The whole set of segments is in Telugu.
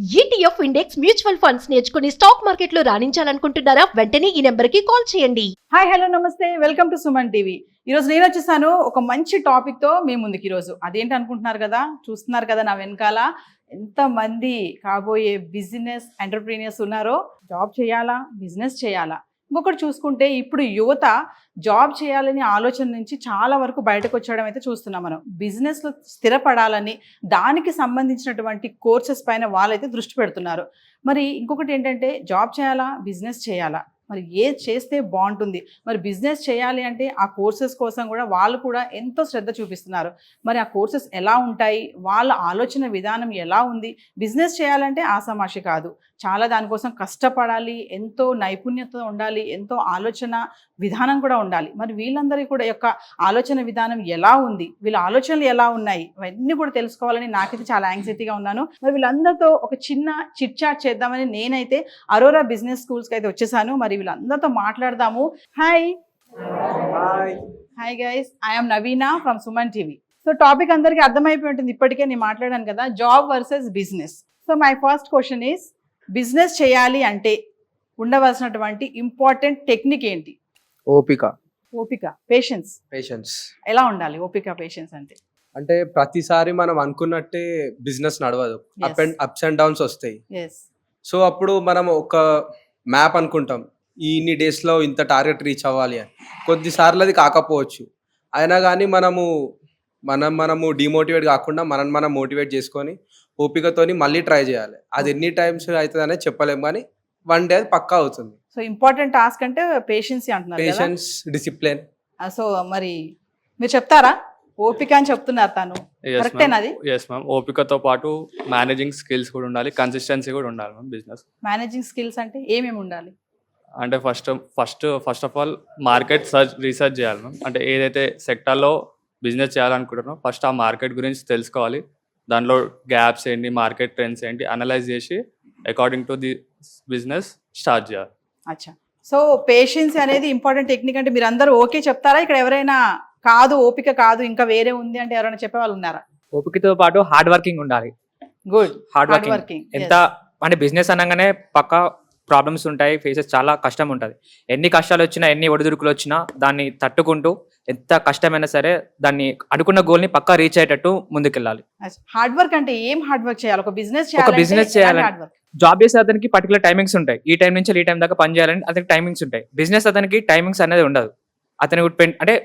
ETF ఇండెక్స్ మ్యూచువల్ ఫండ్స్ నేర్చుకుని స్టాక్ మార్కెట్లో రాణించాలనుకుంటున్నారా? వెంటనే ఈ నెంబర్కి కాల్ చేయండి. హాయ్ హలో నమస్తే, వెల్కమ్ టు సుమన్ టీవీ. ఈరోజు నేను వచ్చేసాను ఒక మంచి టాపిక్ తో మీ ముందుకి. ఈరోజు అదేంటి అనుకుంటున్నారు కదా, చూస్తున్నారు కదా నా వెనకాల ఎంతమంది కాబోయే బిజినెస్ ఎంటర్ప్రీనియర్స్ ఉన్నారో. జాబ్ చేయాలా, బిజినెస్ చేయాలా? ఇంకొకటి చూసుకుంటే ఇప్పుడు యువత జాబ్ చేయాలని ఆలోచన నుంచి చాలా వరకు బయటకు వచ్చేయడం అయితే చూస్తున్నాం మనం. బిజినెస్లో స్థిరపడాలని దానికి సంబంధించినటువంటి కోర్సెస్ పైన వాళ్ళైతే దృష్టి పెడుతున్నారు. మరి ఇంకొకటి ఏంటంటే జాబ్ చేయాలా, బిజినెస్ చేయాలా, మరి ఏది చేస్తే బాగుంటుంది? మరి బిజినెస్ చేయాలి అంటే ఆ కోర్సెస్ కోసం కూడా వాళ్ళు కూడా ఎంతో శ్రద్ధ చూపిస్తున్నారు. మరి ఆ కోర్సెస్ ఎలా ఉంటాయి, వాళ్ళ ఆలోచన విధానం ఎలా ఉంది? బిజినెస్ చేయాలంటే ఆసామాషి కాదు, చాలా దానికోసం కష్టపడాలి, ఎంతో నైపుణ్యత ఉండాలి, ఎంతో ఆలోచన విధానం కూడా ఉండాలి. మరి వీళ్ళందరి కూడా యొక్క ఆలోచన విధానం ఎలా ఉంది, వీళ్ళ ఆలోచనలు ఎలా ఉన్నాయి, ఇవన్నీ కూడా తెలుసుకోవాలని నాకైతే చాలా యాంగ్జైటీగా ఉన్నాను. మరి వీళ్ళందరితో ఒక చిన్న చిట్ చాట్ చేద్దామని నేనైతే అరోరా బిజినెస్ స్కూల్స్కి అయితే వచ్చేసాను. మరి వీళ్ళందరితో మాట్లాడదాము. Hi hi guys, I'm Naveena from Suman TV. So topic అందరికీ అర్థమైపోయి ఉంటుంది ఇప్పటికే, నేను మాట్లాడాను కదా, job versus business. So my first question is, business చేయాలి అంటే ఉండవలసినటువంటి ఇంపార్టెంట్ టెక్నిక్ ఏంటి? ఓపిక. ఓపిక, పేషెన్స్. ఎలా ఉండాలి ఓపిక, పేషెన్స్ అంటే? అంటే ప్రతిసారి మనం అనుకున్నట్టే బిజినెస్ నడవదు, అప్స్ అండ్ డౌన్స్ వస్తాయి. సో అప్పుడు మనం ఒక మ్యాప్ అనుకుంటాం, ఇన్ని డేస్లో ఇంత టార్గెట్ రీచ్ అవ్వాలి అని. కొద్దిసార్లు అది కాకపోవచ్చు, అయినా కానీ మనము డిమోటివేట్ కాకుండా మనం మోటివేట్ చేసుకొని ఓపికతోని మళ్ళీ ట్రై చేయాలి. అది ఎన్ని టైమ్స్ అవుతుంది అనేది చెప్పలేము, కానీ వన్ డే అది పక్కా అవుతుంది. సో ఇంపార్టెంట్ టాస్క్ అంటే పేషెన్స్ అంటున్నారు, పేషెన్స్, డిసిప్లిన్. సో మరి మీరు చెప్తారా? ఓపిక అని చెప్తున్నారు తను, కరెక్టేనా అది? ఎస్ మ్యామ్, ఓపికతో పాటు మేనేజింగ్ స్కిల్స్ కూడా ఉండాలి, కన్సిస్టెన్సీ కూడా ఉండాలి మ్యామ్. బిజినెస్ మేనేజింగ్ స్కిల్స్ అంటే ఏమేమి ఉండాలి? అంటే first of all market research చేయాలి మ్యామ్. అంటే ఏదైతే సెక్టార్లో బిజినెస్ చేయాలనుకుంటున్నారో ఫస్ట్ ఆ మార్కెట్ గురించి తెలుసుకోవాలి, దానిలో గ్యాప్స్ ఏంటి, మార్కెట్ ట్రెండ్స్ ఏంటి అనలైజ్ చేసి according to the business start చేయాలి. అచ్చా, సో పేషెన్స్ అనేది ఇంపార్టెంట్ టెక్నిక్ అంటే మీరు అందరూ ఓకే చెప్తారా? ఇక్కడ ఎవరైనా కాదు, ఓపిక కాదు ఇంకా వేరే ఉంది అంటే ఎవరైనా చెప్పే వాళ్ళు ఉన్నారా? ఓపికతో పాటు హార్డ్ వర్కింగ్ ఉండాలి. Good, hard working. ఎంత అంటే బిజినెస్ అనగానే పక్కా ప్రాబ్లమ్స్ ఉంటాయి, ఫేసెస్ చాలా కష్టం ఉంటుంది. ఎన్ని కష్టాలు వచ్చినా, ఎన్ని ఒడిదుడుకులు వచ్చినా దాన్ని తట్టుకుంటూ ఎంత కష్టమైనా సరే దాన్ని అనుకున్న గోల్ ని పక్కా రీచ్ అయ్యేటట్టు ముందుకెళ్ళాలి. హార్డ్ వర్క్ అంటే ఏం హార్డ్ వర్క్ చేయాలి? ఒక బిజినెస్ చేయాలి, జాబ్ చేసే అతనికి పర్టికులర్ టైమింగ్స్ ఉంటాయి, ఈ టైం నుంచి ఈ టైం దాకా పని చేయాలని అతనికి టైమింగ్స్ ఉంటాయి. బిజినెస్ అతనికి టైమింగ్స్ అనేది ఉండదు, అతని అంటే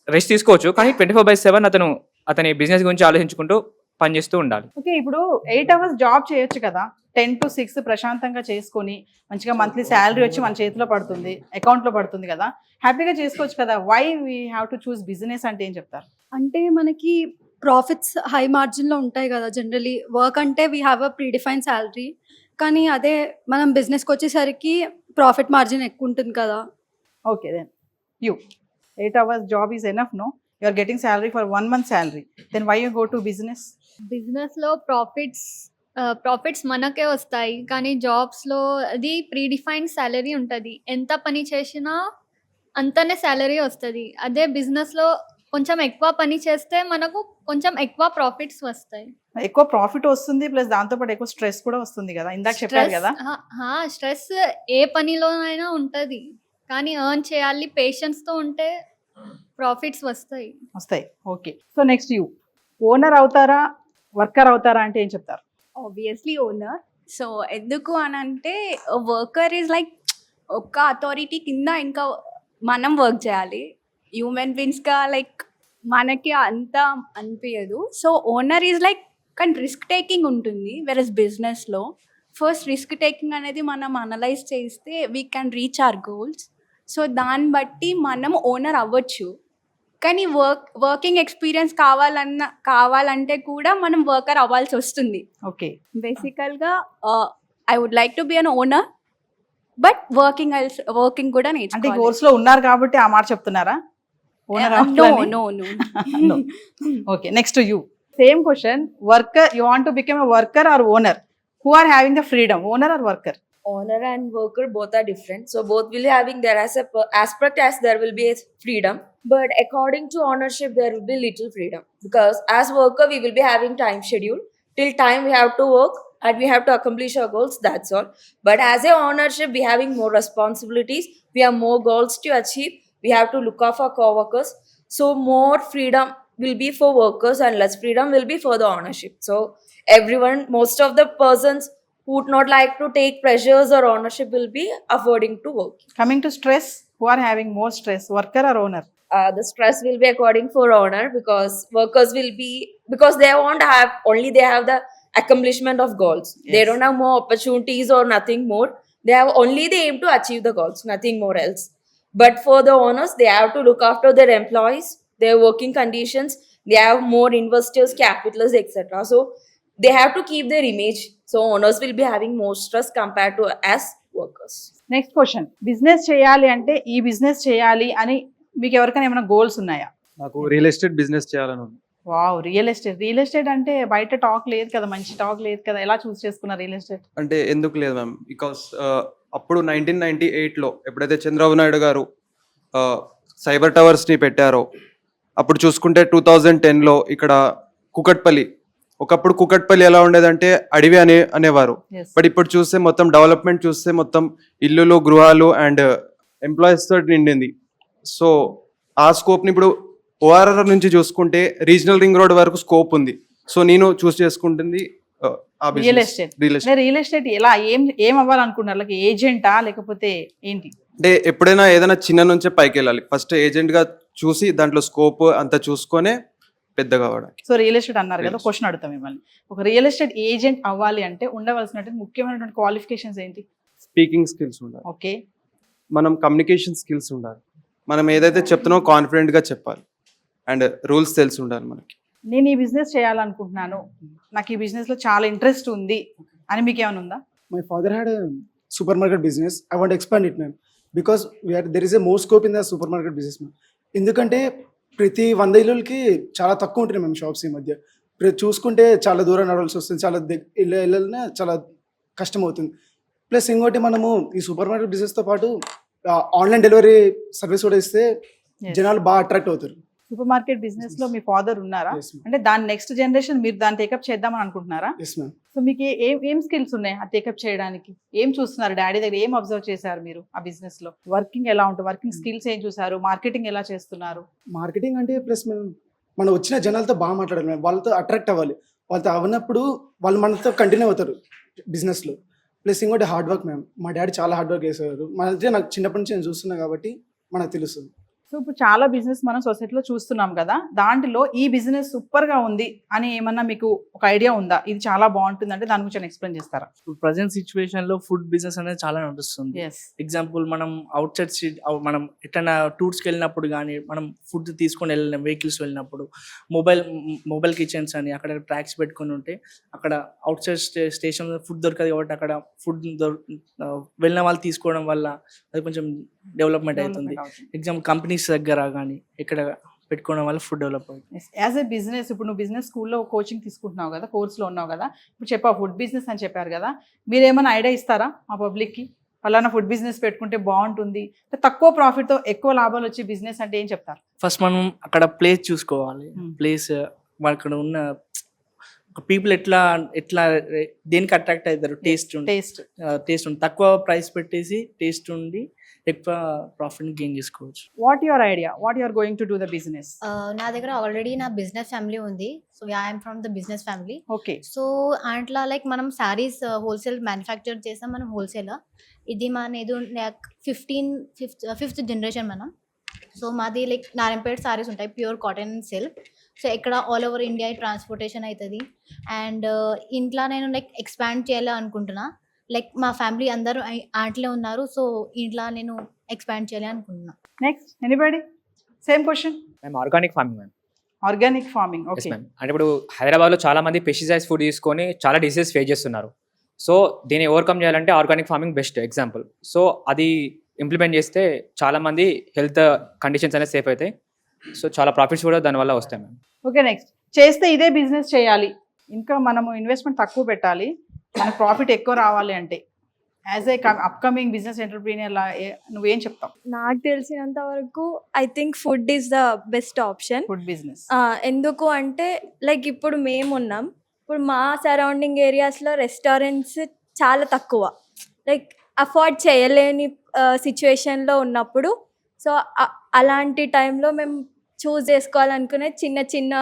రెస్ట్ తీసుకోవచ్చు, కానీ 24/7 అతని బిజినెస్ గురించి ఆలోచించుకుంటూ పనిచేస్తూ ఉండాలి. ఓకే, ఇప్పుడు 8 hours జాబ్ చేయొచ్చు కదా, 10 to 6 ప్రశాంతంగా చేసుకొని మంచిగా మంత్లీ శాలరీ వచ్చి మన చేతిలో పడుతుంది, అకౌంట్లో పడుతుంది కదా, హ్యాపీగా చేసుకోవచ్చు కదా. Why we have to choose business అంటే ఏం చెప్తారు? అంటే మనకి ప్రాఫిట్స్ హై మార్జిన్లో ఉంటాయి కదా. జనరలీ వర్క్ అంటే we have a predefine salary, కానీ అదే మనం బిజినెస్కి వచ్చేసరికి ప్రాఫిట్ మార్జిన్ ఎక్కువ ఉంటుంది కదా. Okay, then 8 hours job is enough, no? You are getting salary for 1 month salary, then why you go to business? బిజినెస్లో ప్రాఫిట్స్ మనకే వస్తాయి, కానీ జాబ్స్లో అది ప్రీడిఫైన్డ్ శాలరీ ఉంటుంది, ఎంత పని చేసినా అంతనే శాలరీ వస్తుంది. అదే బిజినెస్లో కొంచెం ఎక్కువ పని చేస్తే మనకు కొంచెం ఎక్కువ ప్రాఫిట్స్ వస్తాయి. ఎక్కువ ప్రాఫిట్ వస్తుంది, ప్లస్ దాంతోపాటు ఎక్కువ స్ట్రెస్ కూడా వస్తుంది కదా, ఇందాక చెప్పారు కదా. స్ట్రెస్ ఏ పనిలోనైనా ఉంటుంది, కానీ ఎర్న్ చేయాలి, పేషెన్స్తో ఉంటే ప్రాఫిట్స్ వస్తాయి. Okay, so next you owner అవుతారా, వర్కర్ అవుతారా అంటే ఏం చెప్తారు? Obviously owner. సో ఎందుకు అని అంటే వర్కర్ ఈజ్ లైక్ ఒక అథారిటీ కింద ఇంకా మనం వర్క్ చేయాలి. హ్యూమన్ బీయింగ్స్గా లైక్ మనకి అంత అనిపించదు. సో ఓనర్ ఈజ్ లైక్ కానీ రిస్క్ టేకింగ్ ఉంటుంది. వెరస్ బిజినెస్లో ఫస్ట్ రిస్క్ టేకింగ్ అనేది మనం అనలైజ్ చేస్తే we can reach our goals. So దాన్ని బట్టి మనం ఓనర్ అవ్వచ్చు, కానీ వర్కింగ్ ఎక్స్పీరియన్స్ కావాలంటే కూడా మనం వర్కర్ అవ్వాల్సి వస్తుంది. ఓకే, బేసికల్గా I would like to be an owner, but working కూడా అంటే కోర్స్ లో ఉన్నారు కాబట్టి ఆ మాట చెప్తున్నారా? No. Okay, next you same question. Worker, you want to become a worker or owner? Who are having the freedom, owner or worker? Owner and worker both are different, so both will having their aspect as there will be a freedom, but according to ownership there will be little freedom, because as worker we will be having time schedule, till time we have to work, and we have to accomplish our goals, that's all. But as a ownership, we having more responsibilities, we have more goals to achieve, we have to look after our co-workers, so more freedom will be for workers and less freedom will be for the ownership. So everyone, most of the persons who would not like to take pressures or ownership will be affording to work. Coming to stress, who are having more stress, worker or owner? The stress will be according for owner, because workers will be, because they won't have, only they have the accomplishment of goals. They Yes. don't have more opportunities or nothing more. They have only the aim to achieve the goals, nothing more else. But for the owners, they have to look after their employees, their working conditions. They have more investors, capitalists, etc. So they have to keep their image. So owners will be having more stress compared to us workers. Next question, business చేయాలి అంటే ఈ బిజినెస్ చేయాలి అని మీకు ఎవరికైనా ఏమైనా గోల్స్ ఉన్నాయా? నాకు రియల్ ఎస్టేట్ బిజినెస్ చేయాలని ఉంది. వావ్, రియల్ ఎస్టేట్ అంటే బయట టాక్ లేదు కదా, మంచి టాక్ లేదు కదా, ఎలా చూస్ చేసుకున్నారు రియల్ ఎస్టేట్? అంటే ఎందుకు లేదు మ్యామ్, బికాస్ అప్పుడు 1998లో ఎప్పుడైతే చంద్రబాబు నాయుడు గారు సైబర్ టవర్స్ని పెట్టారో, అప్పుడు చూసుకుంటే 2010లో ఇక్కడ కుకట్పల్లి, ఒకప్పుడు కుకట్పల్లి ఎలా ఉండేదంటే అడవి అనేవారు. Yes. బట్ ఇప్పుడు చూస్తే మొత్తం డెవలప్మెంట్ చూస్తే మొత్తం ఇల్లులు, గృహాలు అండ్ ఎంప్లాయీస్ తోటి నిండింది. సో ఆ స్కోప్ని ఇప్పుడు ఓఆర్ఆర్ నుంచి చూసుకుంటే రీజనల్ రింగ్ రోడ్ వరకు స్కోప్ ఉంది. సో నేను చూస్ చేసుకుంటుంది రియల్ ఎస్టేట్. రియల్ ఎస్టేట్ ఎలా ఏం అవ్వాలనుకున్నారు? లైక్ ఏజెంటా లేకపోతే ఏంటి? అంటే ఎప్పుడైనా ఏదైనా చిన్న నుంచే పైకి వెళ్ళాలి. ఫస్ట్ ఏజెంట్ గా చూసి దాంట్లో స్కోప్ అంతా చూసుకొనే పెద్దగా అవ్వడానికి. సో రియల్ ఎస్టేట్ అన్నారు కదా, క్వశ్చన్ అడుగుతాం మిమ్మల్ని. ఒక రియల్ ఎస్టేట్ ఏజెంట్ అవ్వాలి అంటే ఉండవలసినటువంటి ముఖ్యమైనటువంటి క్వాలిఫికేషన్స్ ఏంటి? స్పీకింగ్ స్కిల్స్ ఉండాలి, ఓకే, మనం కమ్యూనికేషన్ స్కిల్స్ ఉండాలి, మనం ఏదైతే చెప్తున్నామో కాన్ఫిడెంట్ గా చెప్పాలి, అండ్ రూల్స్ తెలిసి ఉండాలి మనకి. నేను ఈ బిజినెస్ చేయాలనుకుంటున్నాను, నాకు ఈ బిజినెస్ లో చాలా ఇంట్రెస్ట్ ఉంది అని మీకు ఏమైనా ఉందా? My father had a supermarket business. I want to expand it, ma'am, because there is a more scope in the supermarket business, ma'am. ఎందుకంటే ప్రతి 100 ఇళ్ళకి చాలా తక్కువ ఉంటున్నాయి మేము షాప్స్ ఈ మధ్య. చూసుకుంటే చాలా దూరం నడవాల్సి వస్తుంది, చాలా ఇళ్ళనే చాలా కష్టం అవుతుంది. ప్లస్ ఇంకోటి, మనము ఈ సూపర్ మార్కెట్ బిజినెస్తో పాటు ఆన్లైన్ డెలివరీ సర్వీస్ కూడా ఇస్తే జనాలు బాగా అట్రాక్ట్ అవుతారు. సూపర్ మార్కెట్ బిజినెస్ లో మీ ఫాదర్ ఉన్నారా? Yes, ma'am. అంటే దాని నెక్స్ట్ జనరేషన్ మీరు దాన్ని టేకప్ చేద్దామని అనుకుంటున్నారా? Yes, ma'am. సో మీకు ఏం స్కిల్స్ ఉన్నాయి ఆ టేకప్ చేయడానికి? ఏం చూస్తున్నారు డాడీ దగ్గర, ఏం అబ్జర్వ్ చేశారు మీరు ఆ బిజినెస్ లో? వర్కింగ్ ఎలా ఉంటుంది, వర్కింగ్ స్కిల్స్ ఏం చూసారు, మార్కెటింగ్ ఎలా చేస్తున్నారు? మార్కెటింగ్ అంటే ప్లస్ మనం వచ్చిన జనాలతో బాగా మాట్లాడాలి, మేము వాళ్ళతో అట్రాక్ట్ అవ్వాలి. వాళ్ళతో అవ్వనప్పుడు వాళ్ళు మనతో కంటిన్యూ అవుతారు బిజినెస్లో. ప్లస్ ఇంకోటి హార్డ్ వర్క్, మ్యామ్. మా డాడీ చాలా హార్డ్ వర్క్ చేసేవారు. మనైతే నాకు చిన్నప్పటి నుంచి నేను చూస్తున్నా కాబట్టి మనకు తెలుస్తుంది. సో ఇప్పుడు చాలా బిజినెస్ మనం సొసైటీలో చూస్తున్నాం కదా, దాంట్లో ఈ బిజినెస్ సూపర్ గా ఉంది అని ఏమన్నా మీకు ఒక ఐడియా ఉందా? ఇది చాలా బాగుంటుంది అంటే దాని గురించి ఎక్స్ప్లెయిన్ చేస్తారా? ఇప్పుడు ప్రజెంట్ సిచ్యువేషన్ లో ఫుడ్ బిజినెస్ అనేది చాలా నడుస్తుంది. ఎస్, ఎగ్జాంపుల్, మనం అవుట్ సైడ్ మనం ఎట్లా టూర్స్కి వెళ్ళినప్పుడు కానీ, మనం ఫుడ్ తీసుకొని వెళ్ళిన వెహికల్స్ వెళ్ళినప్పుడు మొబైల్ కిచెన్స్ అని అక్కడ ట్రాక్స్ పెట్టుకొని ఉంటే అక్కడ అవుట్ సైడ్ స్టేషన్ ఫుడ్ దొరకదు కాబట్టి అక్కడ ఫుడ్ వెళ్ళిన వాళ్ళు తీసుకోవడం వల్ల అది కొంచెం డెవలప్మెంట్ అవుతుంది. ఎగ్జాంపుల్ కంపెనీస్ దగ్గర కానీ ఇక్కడ పెట్టుకోవడం వల్ల ఫుడ్ డెవలప్ అవుతుంది. యాజ్ ఎ బిజినెస్, ఇప్పుడు నువ్వు బిజినెస్ స్కూల్లో కోచింగ్ తీసుకుంటున్నావు కదా, కోర్సులో ఉన్నావు కదా, ఇప్పుడు చెప్పావు ఫుడ్ బిజినెస్ అని చెప్పారు కదా, మీరు ఏమైనా ఐడియా ఇస్తారా మా పబ్లిక్కి? ఫలానా ఫుడ్ బిజినెస్ పెట్టుకుంటే బాగుంటుంది, తక్కువ ప్రాఫిట్తో ఎక్కువ లాభాలు వచ్చే బిజినెస్ అంటే ఏం చెప్తారు? ఫస్ట్ మనం అక్కడ ప్లేస్ చూసుకోవాలి. ప్లేస్ అక్కడ ఉన్న పీపుల్ ఎట్లా దేనికి అట్రాక్ట్ అవుతారు, టేస్ట్ ఉంది. తక్కువ ప్రైస్ పెట్టేసి టేస్ట్ ఉండి ఎక్కువ ప్రాఫిట్ గెయిన్ చేసుకోవచ్చు. What your idea, what your going to do the business? నా దగ్గర ఆల్రెడీ నా బిజినెస్ ఫ్యామిలీ ఉంది. So I'm from the business family. Okay. So అట్లా లైక్ మనం శారీస్ హోల్సేల్ మ్యానుఫ్యాక్చర్ చేస్తాం, మనం హోల్సేలర్. ఇది మన ఇది లైక్ ఫిఫ్త్ జనరేషన్ మనం. సో మాది లైక్ నారాయణపేట సారీస్ ఉంటాయి, pure cotton and silk. So ఇక్కడ ఆల్ ఓవర్ ఇండియా ట్రాన్స్పోర్టేషన్ అవుతుంది. అండ్ ఇంట్లో నేను లైక్ ఎక్స్పాండ్ చేయాలి అనుకుంటున్నా. లైక్ మా ఫ్యామిలీ అందరూ ఆంట్లో ఉన్నారు, సో ఇంట్లో నేను ఎక్స్పాండ్ చేయాలి అనుకుంటున్నా. Next anybody? Same question. మేము organic farming ma'am. Organic farming, okay. అంటే ఇప్పుడు హైదరాబాద్లో చాలా మంది పెస్టిసైడ్స్ ఫుడ్ తీసుకొని చాలా డిసీజ్ ఫేస్ చేస్తున్నారు. సో దీన్ని ఓవర్కమ్ చేయాలంటే organic farming best example. So అది ఇంప్లిమెంట్ చేస్తే చాలా మంది హెల్త్ కండిషన్స్ అనేది సేఫ్ అవుతాయి. సో చాలా ప్రాఫిట్స్ కూడా దానివల్ల వస్తాయి మ్యామ్. Okay, next. చేస్తే ఇదే బిజినెస్ చేయాలి, ఇంకా మనము ఇన్వెస్ట్మెంట్ తక్కువ పెట్టాలి, మనకు ప్రాఫిట్ ఎక్కువ రావాలి అంటే as a upcoming business entrepreneur నువ్వేం చెప్తావు? నాకు తెలిసినంత వరకు I think food is the best option. Food business ఎందుకు అంటే లైక్ ఇప్పుడు మేము ఉన్నాం, ఇప్పుడు మా సరౌండింగ్ ఏరియాస్లో రెస్టారెంట్స్ చాలా తక్కువ, లైక్ అఫోర్డ్ చేయలేని సిచ్యువేషన్లో ఉన్నప్పుడు, సో అలాంటి టైంలో మేము చూస్ చేసుకోవాలనుకునే చిన్న చిన్న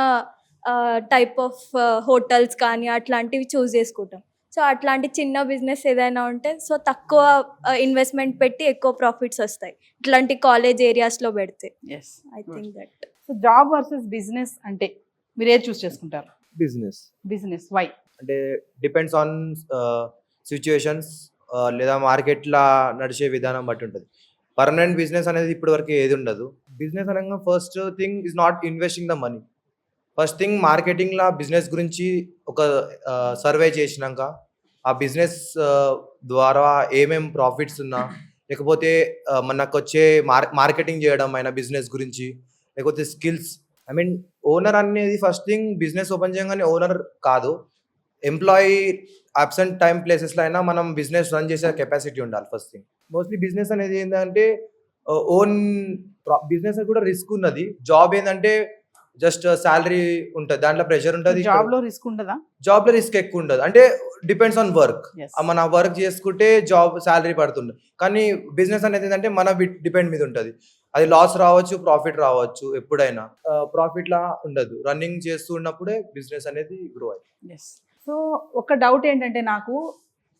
టైప్ ఆఫ్ హోటల్స్ కానీ అట్లాంటివి చూస్ చేసుకుంటాం. సో అట్లాంటి చిన్న బిజినెస్ ఏదైనా ఉంటే సో తక్కువ ఇన్వెస్ట్మెంట్ పెట్టి ఎక్కువ ప్రాఫిట్స్ వస్తాయి ఇట్లాంటి కాలేజ్ ఏరియాస్లో పెడితే. Yes. I think that so job versus business అంటే మీరు ఏది చూస్ చేసుకుంటారు? బిజినెస్. బిజినెస్. వై? అంటే డిపెండ్స్ ఆన్ సిచ్యుయేషన్స్ లేదా మార్కెట్లా నడిచే విధానం బట్టి ఉంటుంది. పర్మనెంట్ బిజినెస్ అనేది ఇప్పటి వరకు ఏది ఉండదు. బిజినెస్ అనగా first thing is not investing the money. First thing మార్కెటింగ్లా బిజినెస్ గురించి ఒక సర్వే చేసినాక ఆ బిజినెస్ ద్వారా ఏమేం ప్రాఫిట్స్ ఉన్నా, లేకపోతే మనకు వచ్చే మార్కెటింగ్ చేయడం అయినా బిజినెస్ గురించి, లేకపోతే స్కిల్స్. ఐ మీన్ ఓనర్ అనేది ఫస్ట్ థింగ్ బిజినెస్ ఓపెన్ చేయగానే ఓనర్ కాదు, ఎంప్లాయీ అబ్సెంట్ టైం ప్లేసెస్లో అయినా మనం బిజినెస్ రన్ చేసే కెపాసిటీ ఉండాలి ఫస్ట్ థింగ్. మోస్ట్లీ బిజినెస్ అనేది ఏంటంటే ఓన్ బిజినెస్ కూడా రిస్క్ ఉన్నది. జాబ్ ఏంటంటే జస్ట్ శాలరీ ఉంటుంది, దాంట్లో ప్రెషర్ ఉంటుంది. జాబ్ లో రిస్క్ ఉండదా? జాబ్ లో రిస్క్ ఎక్కువ ఉండదు, అంటే డిపెండ్స్ ఆన్ వర్క్. Yes. మన వర్క్ చేసుకుంటే జాబ్ శాలరీ పడుతుంది. కానీ బిజినెస్ అనేది ఏంటంటే మన డిపెండ్ మీద ఉంటుంది. అది లాస్ రావచ్చు, ప్రాఫిట్ రావచ్చు. ఎప్పుడైనా ప్రాఫిట్ లా ఉండదు. రన్నింగ్ చేస్తూ ఉన్నప్పుడే బిజినెస్ అనేది గ్రో అయ్యి. సో ఒక డౌట్ ఏంటంటే, నాకు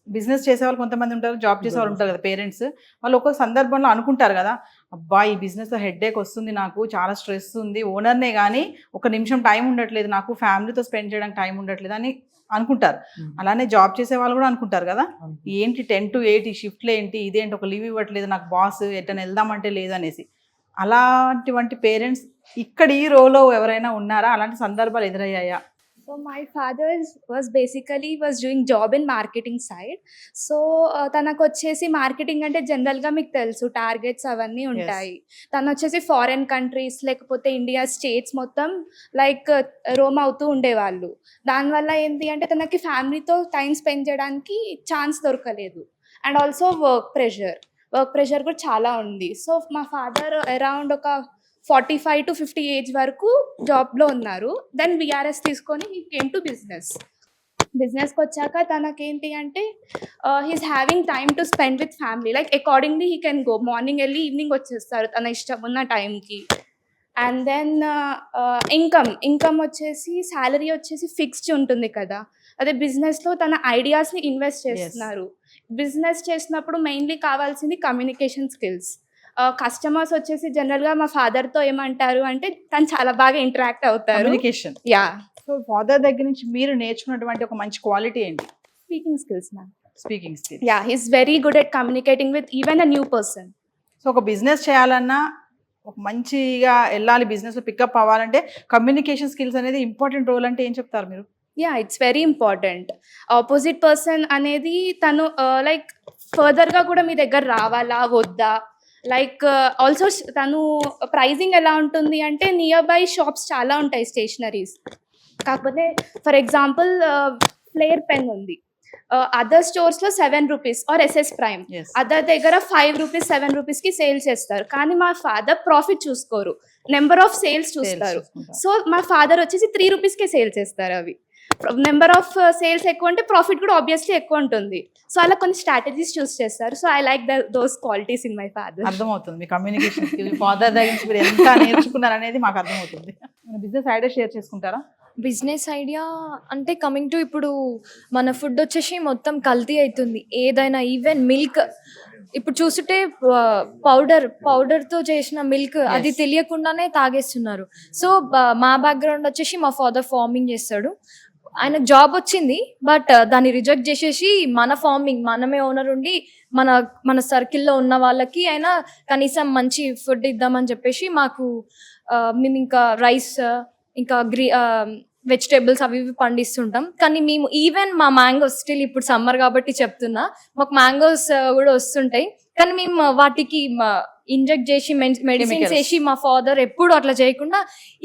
బిజినెస్ చేసేవాళ్ళు కొంతమంది ఉంటారు, జాబ్ చేసేవాళ్ళు ఉంటారు కదా పేరెంట్స్. వాళ్ళు ఒక్కొక్క సందర్భంలో అనుకుంటారు కదా, అబ్బా ఈ బిజినెస్లో హెడ్ఏక్ వస్తుంది, నాకు చాలా స్ట్రెస్ ఉంది, ఓనర్నే కానీ ఒక నిమిషం టైం ఉండట్లేదు, నాకు ఫ్యామిలీతో స్పెండ్ చేయడానికి టైం ఉండట్లేదు అని అనుకుంటారు. అలానే జాబ్ చేసే వాళ్ళు కూడా అనుకుంటారు కదా, ఏంటి 10 to 8 ఈ షిఫ్ట్లు ఏంటి, ఇదేంటి ఒక లీవ్ ఇవ్వట్లేదు నాకు బాస్, ఎట్టని వెళ్దామంటే లేదు అనేసి. అలాంటి పేరెంట్స్ ఇక్కడ ఈ రోలో ఎవరైనా ఉన్నారా? అలాంటి సందర్భాలు ఎదురయ్యాయా? So my father was doing job in marketing side. So తనకు వచ్చేసి మార్కెటింగ్ అంటే జనరల్గా మీకు తెలుసు టార్గెట్స్ అవన్నీ ఉంటాయి. తను వచ్చేసి ఫారెన్ కంట్రీస్ లేకపోతే ఇండియా స్టేట్స్ మొత్తం లైక్ రోమ్ అవుతూ ఉండేవాళ్ళు. దానివల్ల ఏంటి అంటే తనకి ఫ్యామిలీతో టైం స్పెండ్ చేయడానికి ఛాన్స్ దొరకలేదు. అండ్ ఆల్సో వర్క్ ప్రెషర్ కూడా చాలా ఉంది. సో మా ఫాదర్ అరౌండ్ ఒక 45 to 50 ఏజ్ వరకు జాబ్లో ఉన్నారు. దెన్ విఆర్ఎస్ తీసుకొని హీ కేమ్ టు బిజినెస్కి వచ్చాక తనకేంటి అంటే he's having time to spend with family, like accordingly he can go, morning వెళ్ళి ఈవినింగ్ వచ్చేస్తారు తన ఇష్టం ఉన్న టైంకి. అండ్ దెన్ ఇన్కమ్ వచ్చేసి శాలరీ వచ్చేసి ఫిక్స్డ్ ఉంటుంది కదా, అదే బిజినెస్లో తన ఐడియాస్ని ఇన్వెస్ట్ చేస్తున్నారు. బిజినెస్ చేసినప్పుడు మెయిన్లీ కావాల్సింది కమ్యూనికేషన్ స్కిల్స్. కస్టమర్స్ వచ్చేసి జనరల్గా మా ఫాదర్తో ఏమంటారు అంటే తను చాలా బాగా ఇంటరాక్ట్ అవుతారు. కమ్యూనికేషన్. యా. సో ఫాదర్ దగ్గర నుంచి మీరు నేర్చుకున్నటువంటి ఒక మంచి క్వాలిటీ ఏంటి? Speaking skills ma'am. Speaking skills. Yeah, he's very good at communicating with even a new person. So ఒక బిజినెస్ చేయాలన్నా, ఒక మంచిగా వెళ్ళాలి, బిజినెస్లో పికప్ అవ్వాలంటే కమ్యూనికేషన్ స్కిల్స్ అనేది ఇంపార్టెంట్ రోల్ అంటే ఏం చెప్తారు మీరు? Yeah, it's very important. Opposite person అనేది తను లైక్ ఫర్దర్గా కూడా మీ దగ్గర రావాలా వద్దా, లైక్ ఆల్సో తను ప్రైజింగ్ ఎలా ఉంటుంది అంటే నియర్ బై షాప్స్ చాలా ఉంటాయి స్టేషనరీస్, కాకపోతే ఫర్ ఎగ్జాంపుల్ ఫ్లేర్ పెన్ ఉంది, అదర్ స్టోర్స్లో 7 rupees or S S prime, other దగ్గర 5 రూపీస్ 7 రూపీస్కి సేల్ చేస్తారు. కానీ మా ఫాదర్ ప్రాఫిట్ చూసుకోరు, నెంబర్ ఆఫ్ సేల్స్ చూస్తారు. సో మా ఫాదర్ వచ్చేసి 3 రూపీస్కే సేల్ చేస్తారు. అవి నెంబర్ ఆఫ్ సేల్స్ ఎక్కువ ఉంటే ప్రాఫిట్ కూడా ఆబ్వియస్లీ ఎక్కువ ఉంటుంది. సో అలా కొన్ని స్ట్రాటజీస్ చూస్ చేస్తారు. So I like those qualities in my father. అర్థమవుతుంది మీ కమ్యూనికేషన్ స్కిల్, ఫాదర్ దగ్గర నుంచి మీరు ఎంత నేర్చుకున్నారు అనేది మాకు అర్థమవుతుంది. బిజినెస్ ఐడియా షేర్ చేసుకుంటారా? బిజినెస్ ఐడియా అంటే కమింగ్ టు ఇప్పుడు మన ఫుడ్ వచ్చేసి మొత్తం కల్తీ అవుతుంది. ఏదైనా ఈవెన్ మిల్క్ ఇప్పుడు చూస్తుంటే పౌడర్తో చేసిన మిల్క్ అది తెలియకుండానే తాగేస్తున్నారు. సో మా బ్యాక్గ్రౌండ్ వచ్చేసి మా ఫాదర్ ఫార్మింగ్ చేస్తాడు, ఆయన జాబ్ వచ్చింది బట్ దాన్ని రిజెక్ట్ చేసేసి మన ఫార్మింగ్ మనమే ఓనర్ ఉండి మన సర్కిల్లో ఉన్న వాళ్ళకి అయినా కనీసం మంచి ఫుడ్ ఇద్దామని చెప్పేసి మాకు మేము ఇంకా రైస్ ఇంకా వెజిటేబుల్స్ అవి ఇవి పండిస్తుంటాం. కానీ మేము ఈవెన్ మా మ్యాంగోస్ స్టిల్ ఇప్పుడు సమ్మర్ కాబట్టి చెప్తున్నా, మాకు మ్యాంగోస్ కూడా వస్తుంటాయి కానీ మేము వాటికి ఇంజెక్ట్ చేసి మెడిసిన్స్ వేసి మా ఫాదర్ ఎప్పుడు అట్లా చేయకుండా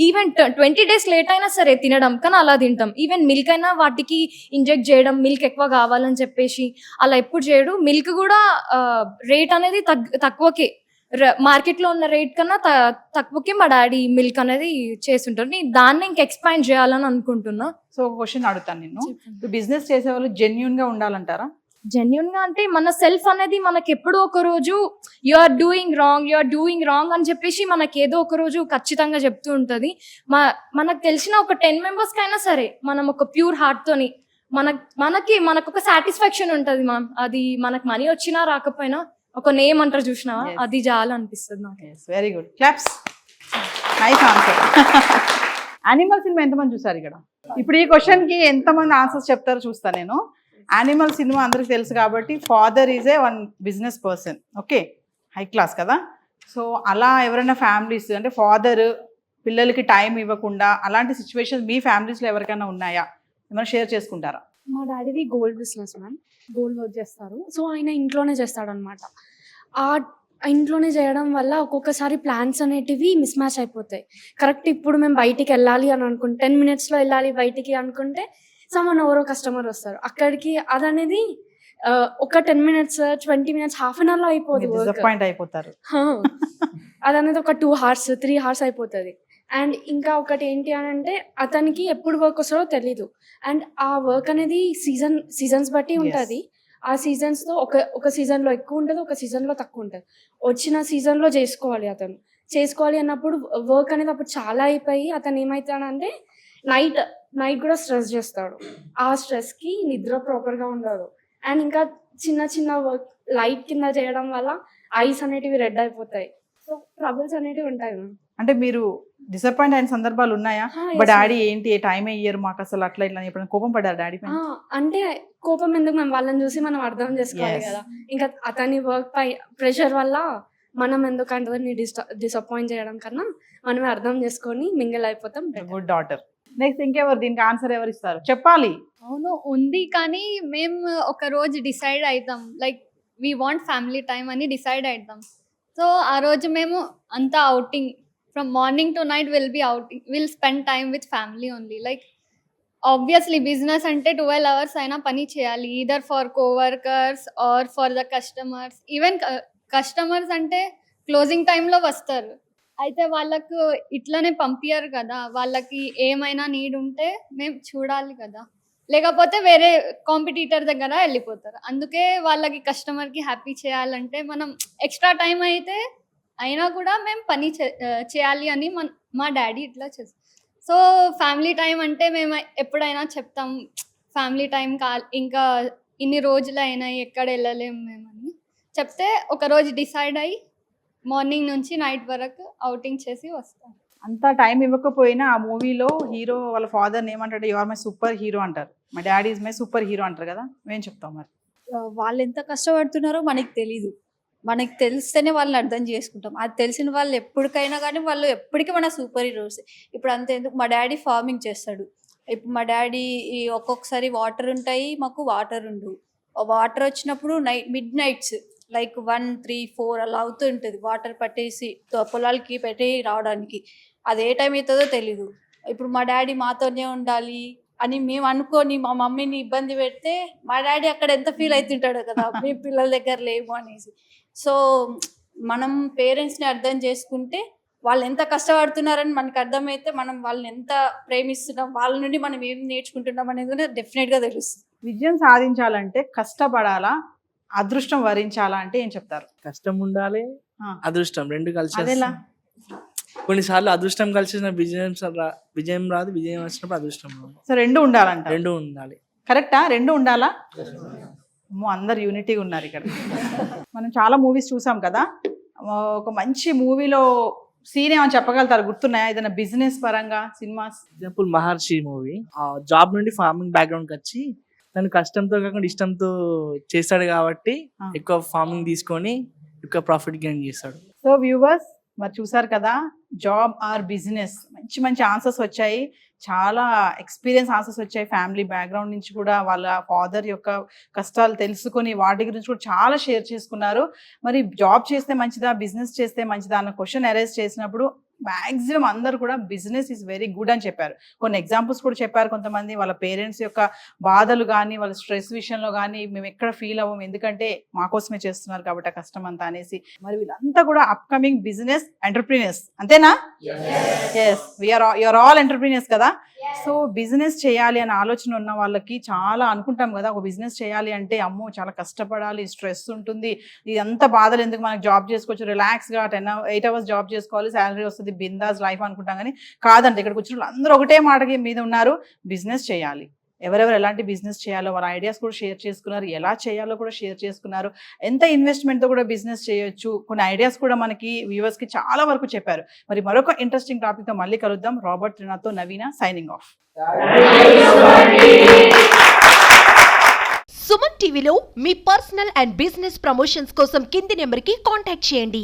ఈవెన్ 20 days లేట్ అయినా సరే తినడం, కానీ అలా తింటాం. ఈవెన్ మిల్క్ అయినా వాటికి ఇంజెక్ట్ చేయడం, మిల్క్ ఎక్కువ కావాలని చెప్పేసి అలా ఎప్పుడు చేయడు. మిల్క్ కూడా రేట్ అనేది తక్కువకే, మార్కెట్లో ఉన్న రేట్ కన్నా తక్కువకి మా డాడీ మిల్క్ అనేది చేస్తుంటారు. నేను దాన్ని ఇంక ఎక్స్పాండ్ చేయాలని అనుకుంటున్నా. సో ఒక క్వశ్చన్ అడుగుతాను నిన్ను, బిజినెస్ చేసే వాళ్ళు జెన్యున్ గా ఉండాలంటారా? జెన్యున్ గా అంటే మన సెల్ఫ్ అనేది మనకి ఎప్పుడో ఒక రోజు యు ఆర్ డూయింగ్ రాంగ్ అని చెప్పేసి మనకి ఏదో ఒక రోజు ఖచ్చితంగా చెప్తూ ఉంటది. మనకు తెలిసిన ఒక 10 మెంబర్స్ కైనా సరే మనం ఒక ప్యూర్ హార్ట్ తోని మనకు ఒక సాటిస్ఫాక్షన్ ఉంటది మ్యామ్. అది మనకు మనీ వచ్చినా రాకపోయినా ఒక నేమ్ అంటారు చూసినావా, అది చాలా అనిపిస్తుంది నాకు. Very good, claps. Nice answer. Animal cinema ఎంతమంది చూసారు ఇక్కడ? ఇప్పుడు ఈ క్వశ్చన్ కి ఎంతమంది ఆన్సర్స్ చెప్తారో చూస్తా నేను. యానిమల్ సినిమా అందరికి తెలుసు కాబట్టి father is a one business person, okay, high class కదా. సో అలా ఎవరైనా ఫ్యామిలీస్ అంటే ఫాదర్ పిల్లలకి టైం ఇవ్వకుండా అలాంటి సిచ్యువేషన్స్ మీ ఫ్యామిలీస్లో ఎవరికైనా ఉన్నాయా? ఏమైనా షేర్ చేసుకుంటారా? మా డాడీది gold business ma'am, gold work చేస్తారు. సో ఆయన ఇంట్లోనే చేస్తాడు అనమాట. ఆ ఇంట్లోనే చేయడం వల్ల ఒక్కొక్కసారి ప్లాన్స్ అనేటివి మిస్ మ్యాచ్ అయిపోతాయి. కరెక్ట్ ఇప్పుడు మేము బయటికి వెళ్ళాలి అని అనుకుంటే 10 minutesలో వెళ్ళాలి బయటికి అనుకుంటే సమ్మన్ ఎవరో కస్టమర్ వస్తారు అక్కడికి. అదనేది ఒక 10 minutes 20 minutes హాఫ్ అన్ అవర్లో అయిపోతారు. అదనేది ఒక 2 hours 3 hours అయిపోతుంది. అండ్ ఇంకా ఒకటి ఏంటి అని అంటే అతనికి ఎప్పుడు వర్క్ వస్తుందో తెలీదు. అండ్ ఆ వర్క్ అనేది సీజన్స్ బట్టి ఉంటుంది. ఆ సీజన్స్లో ఒక సీజన్లో ఎక్కువ ఉంటుంది, ఒక సీజన్లో తక్కువ ఉంటుంది. వచ్చిన సీజన్లో చేసుకోవాలి అన్నప్పుడు వర్క్ అనేది అప్పుడు చాలా అయిపోయి అతను ఏమవుతాడంటే నైట్ కూడా స్ట్రెస్ చేస్తాడు. ఆ స్ట్రెస్కి నిద్ర ప్రాపర్గా ఉండదు. అండ్ ఇంకా చిన్న వర్క్ లైట్ కింద చేయడం వల్ల ఐస్ అనేటివి రెడ్ అయిపోతాయి. సో ట్రబుల్స్ అనేటివి ఉంటాయి. అంటే మీరు డిసప్పాయింట్ అయిన సందర్భాలు ఉన్నాయా? బట్ డాడీ ఏంటి టైం అయ్యారు మాకు అసలు అట్లా ఇట్లా ఎప్పుడైనా కోపం పడ్డారు డాడీ పైన? అంటే కోపం ఎందుకు, మేము వాళ్ళని చూసి మనం అర్థం చేసుకోవాలి కదా. ఇంకా అతని వర్క్ పై ప్రెషర్ వల్ల మనం ఎందుకు అందరినీ డిసప్పాయింట్ చేయడం కన్నా మనమే అర్థం చేసుకొని మింగిల్ అయిపోతాం. Good daughter. నెక్స్ట్ ఇంకెవరు దీనికి ఆన్సర్ ఎవరు ఇస్తారు చెప్పాలి? అవును ఉంది, కానీ మేము ఒక రోజు డిసైడ్ అవుతాం like we want family time అని డిసైడ్ అవుతాం. సో ఆ రోజు మేము అంతా outing from morning to night will spend time with family only. Like obviously business అంటే 12 hours అయినా పని చేయాలి, either for coworkers or for the customers. Even customers అంటే క్లోజింగ్ టైంలో వస్తారు, అయితే వాళ్ళకు ఇట్లనే పంపించారు కదా, వాళ్ళకి ఏమైనా నీడ్ ఉంటే మేము చూడాలి కదా, లేకపోతే వేరే కాంపిటీటర్ దగ్గర వెళ్ళిపోతారు. అందుకే వాళ్ళకి కస్టమర్కి హ్యాపీ చేయాలంటే మనం ఎక్స్ట్రా టైం అయితే అయినా కూడా మేము పని చేయాలి అని మా డాడీ ఇట్లా చేస్తాం. సో ఫ్యామిలీ టైం అంటే మేము ఎప్పుడైనా చెప్తాం ఫ్యామిలీ టైం ఇంకా ఇన్ని రోజులు అయినాయి ఎక్కడ వెళ్ళలేము మేమని చెప్తే ఒకరోజు డిసైడ్ అయ్యి మార్నింగ్ నుంచి నైట్ వరకు అవుటింగ్ చేసి వస్తాం. అంత టైం ఇవ్వకపోయినా ఆ మూవీలో హీరో వాళ్ళ ఫాదర్ని ఏమంటాడు, you are my super hero అంటారు, my daddy is my super hero అంటారు కదా, మేము చెప్తాం మరి వాళ్ళు ఎంత కష్టపడుతున్నారో మనకి తెలీదు, మనకి తెలిస్తేనే వాళ్ళని అర్థం చేసుకుంటాం. అది తెలిసిన వాళ్ళు ఎప్పటికైనా కానీ వాళ్ళు ఎప్పటికీ మన సూపర్ హీరోస్. ఇప్పుడు అంతేందుకు మా డాడీ ఫార్మింగ్ చేస్తాడు. ఇప్పుడు మా డాడీ ఒక్కొక్కసారి వాటర్ ఉంటాయి, మాకు వాటర్ ఉండవు. వాటర్ వచ్చినప్పుడు మిడ్ నైట్స్ లైక్ 1, 3, 4 అలా అవుతూ ఉంటుంది వాటర్ పట్టేసి పొలాలకి పెట్టి రావడానికి. అది ఏ టైం అవుతుందో తెలీదు. ఇప్పుడు మా డాడీ మాతోనే ఉండాలి అని మేము అనుకొని మా మమ్మీని ఇబ్బంది పెడితే మా డాడీ అక్కడ ఎంత ఫీల్ అవుతుంటాడో కదా, మీ పిల్లల దగ్గర లేవు అనేసి. సో మనం పేరెంట్స్ని అర్థం చేసుకుంటే వాళ్ళు ఎంత కష్టపడుతున్నారని మనకు అర్థమైతే మనం వాళ్ళని ఎంత ప్రేమిస్తున్నాం, వాళ్ళ నుండి మనం ఏం నేర్చుకుంటున్నాం అనేది కూడా డెఫినెట్గా తెలుస్తుంది. విజయం సాధించాలంటే కష్టపడాలా, అదృష్టం వరించాలా అంటే ఏం చెప్తారు? కష్టం ఉండాలి, అదృష్టం రెండు కలిసి. అదేలా? కొన్నిసార్లు అదృష్టం కలిసిన విజయం రాదు, విజయం వచ్చినప్పుడు అదృష్టం రాదు. సో రెండు ఉండాలంట? రెండు ఉండాలి. కరెక్టా? రెండు ఉండాలా? అందరు యూనిటీగా ఉన్నారు ఇక్కడ. మనం చాలా మూవీస్ చూసాం కదా, ఒక మంచి మూవీలో సీన్ ఏమైనా చెప్పగలుగుతారు, గుర్తున్నాయా ఏదైనా బిజినెస్ పరంగా సినిమాస్? ఎగ్జాంపుల్ మహర్షి మూవీ. జాబ్ నుండి ఫార్మింగ్ బ్యాక్గ్రౌండ్కి వచ్చి తను కష్టంతో కాకుండా ఇష్టంతో చేస్తాడు కాబట్టి ఎక్కువ ఫార్మింగ్ తీసుకొని ఎక్కువ ప్రాఫిట్ గెయిన్ చేస్తాడు. సో వ్యూవర్స్ మరి చూసారు కదా, జాబ్ ఆర్ బిజినెస్, మంచి మంచి ఆన్సర్స్ వచ్చాయి, చాలా ఎక్స్పీరియన్స్ ఆన్సర్స్ వచ్చాయి. ఫ్యామిలీ బ్యాక్గ్రౌండ్ నుంచి కూడా వాళ్ళ ఫాదర్ యొక్క కష్టాలు తెలుసుకొని వాటి గురించి కూడా చాలా షేర్ చేసుకున్నారు. మరి జాబ్ చేస్తే మంచిదా, బిజినెస్ చేస్తే మంచిదా అన్న క్వశ్చన్ అరైజ్ చేసినప్పుడు మ్యాక్సిమం అందరూ కూడా బిజినెస్ ఈజ్ వెరీ గుడ్ అని చెప్పారు. కొన్ని ఎగ్జాంపుల్స్ కూడా చెప్పారు కొంతమంది. వాళ్ళ పేరెంట్స్ యొక్క బాధలు కానీ వాళ్ళ స్ట్రెస్ విషయంలో కానీ మేము ఎక్కడ ఫీల్ అవ్వం, ఎందుకంటే మా కోసమే చేస్తున్నారు కాబట్టి ఆ కష్టం అంతా అనేసి. మరి వీళ్ళంతా కూడా అప్కమింగ్ బిజినెస్ ఎంటర్ప్రీనియర్స్, అంతేనా? ఎస్, యూఆర్ ఆల్ ఎంటర్ప్రీనియర్స్ కదా. సో బిజినెస్ చేయాలి అనే ఆలోచన ఉన్న వాళ్ళకి చాలా అనుకుంటాం కదా, ఒక బిజినెస్ చేయాలి అంటే అమ్మో చాలా కష్టపడాలి, స్ట్రెస్ ఉంటుంది, ఇదంతా బాధలు ఎందుకు, మనకు జాబ్ చేసుకోవచ్చు రిలాక్స్గా 8 hours జాబ్ చేసుకోవాలి, శాలరీ వస్తుంది, బిందాస్ లైఫ్ అనుకుంటాం. కానీ కాదండి, ఇక్కడికి వచ్చిన అందరూ ఒకటే మాట మీద ఉన్నారు, బిజినెస్ చేయాలి. ఎవరెవరు ఎలాంటి బిజినెస్ చేయాలో వాళ్ళ ఐడియాస్ కూడా షేర్ చేసుకున్నారు, ఎలా చేయాలో కూడా షేర్ చేసుకున్నారు, ఎంత ఇన్వెస్ట్మెంట్తో కూడా బిజినెస్ చేయొచ్చు, కొన్ని ఐడియాస్ కూడా మనకి వ్యూవర్స్కి చాలా వరకు చెప్పారు. మరి మరొక ఇంట్రెస్టింగ్ టాపిక్తో మళ్ళీ కలుద్దాం. రాబర్ట్ త్రినాథ్తో నవీన సైనింగ్ ఆఫ్. సుమన్ టీవీలో మీ పర్సనల్ అండ్ బిజినెస్ ప్రమోషన్స్ కోసం కింది నెంబర్కి కాంటాక్ట్ చేయండి.